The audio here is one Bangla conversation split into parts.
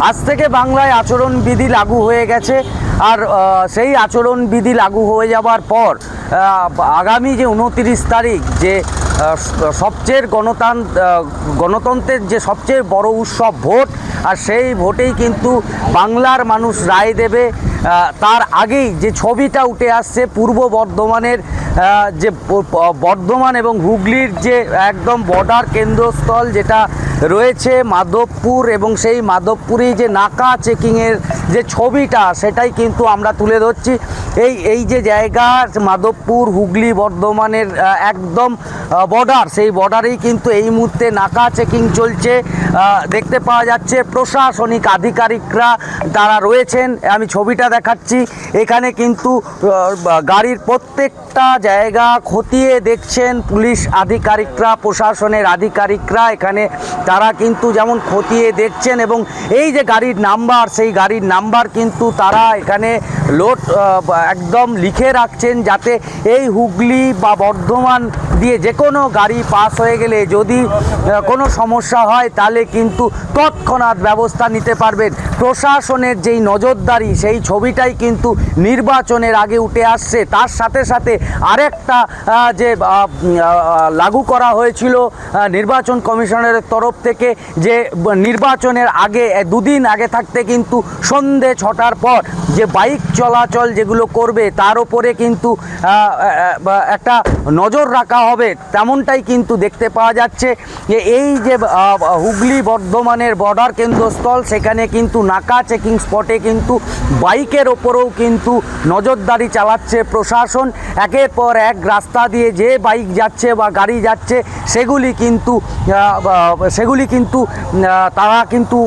আজ থেকে বাংলায় আচরণবিধি লাগু হয়ে গেছে। আর সেই আচরণবিধি লাগু হয়ে যাবার পর আগামী যে 29 তারিখ যে সবচেয়ে গণতন্ত্রের যে সবচেয়ে বড় উৎসব ভোট, আর সেই ভোটেই কিন্তু বাংলার মানুষ রায় দেবে। তার আগেই যে ছবিটা উঠে আসছে পূর্ব বর্ধমানের, যে বর্ধমান এবং হুগলির যে একদম বর্ডার কেন্দ্রস্থল যেটা রয়েছে মাধবপুর, এবং সেই মাধবপুরেই যে নাকা চেকিংয়ের যে ছবিটা সেটাই কিন্তু আমরা তুলে ধরছি। এই যে জায়গা মাধবপুর হুগলি বর্ধমানের একদম বর্ডার, সেই বর্ডারেই কিন্তু এই মুহূর্তে নাকা চেকিং চলছে। দেখতে পাওয়া যাচ্ছে প্রশাসনিক আধিকারিকরা তারা রয়েছেন। আমি ছবিটা দেখাচ্ছি। এখানে কিন্তু গাড়ির প্রত্যেকটা জায়গা খতিয়ে দেখছেন পুলিশ আধিকারিকরা, প্রশাসনের আধিকারিকরা এখানে তারা কিন্তু যেমন খতিয়ে দেখছেন, এবং এই যে গাড়ির নাম্বার, সেই গাড়ির নাম্বার কিন্তু তারা এখানে লোড একদম লিখে রাখছেন, যাতে এই হুগলি বা বর্ধমান দিয়ে যে কোনো গাড়ি পাস হয়ে গেলে যদি কোনো সমস্যা হয় তাহলে কিন্তু তৎক্ষণাৎ ব্যবস্থা নিতে পারবেন। প্রশাসনের যেই নজরদারি, সেই ছবিটাই কিন্তু নির্বাচনের আগে উঠে আসছে। তার সাথে সাথে আরেকটা যে লাগু করা হয়েছিল নির্বাচন কমিশনের তরফ থেকে, যে নির্বাচনের আগে দুদিন আগে থাকতে কিন্তু সন্ধে 6টার পর যে বাইক চলাচল যেগুলো করবে তার উপরে কিন্তু একটা নজর রাখা হবে, তেমনটাই কিন্তু দেখতে পাওয়া যাচ্ছে। যে এই যে হুগলি বর্ধমানের বর্ডার কেন্দ্রস্থল, সেখানে কিন্তু নাকা চেকিং স্পটে কিন্তু বাইকের ওপরেও কিন্তু নজরদারি চালাচ্ছে প্রশাসন। একের পর এক রাস্তা দিয়ে যে বাইক যাচ্ছে বা গাড়ি যাচ্ছে সেগুলি কিন্তু তারা কিন্তু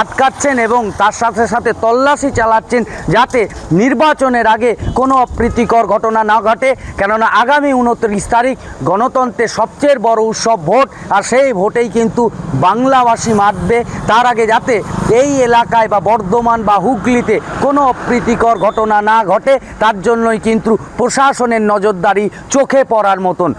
আটকাচ্ছেন, এবং তার সাথে সাথে তল্লাশি চালাচ্ছেন যাতে নির্বাচনের আগে কোনো অপ্রীতিকর ঘটনা না ঘটে। কেননা আগামী 29 তারিখ গণতন্ত্রের সবচেয়ে বড় উৎসব ভোট, আর সেই ভোটেই কিন্তু বাংলাবাসী মাতবে। তার আগে যাতে এই এলাকায় বা বর্ধমান বা হুগলিতে কোনো অপ্রীতিকর ঘটনা না ঘটে, তার জন্যই কিন্তু প্রশাসনের নজরদারি চোখে পড়ার মতন।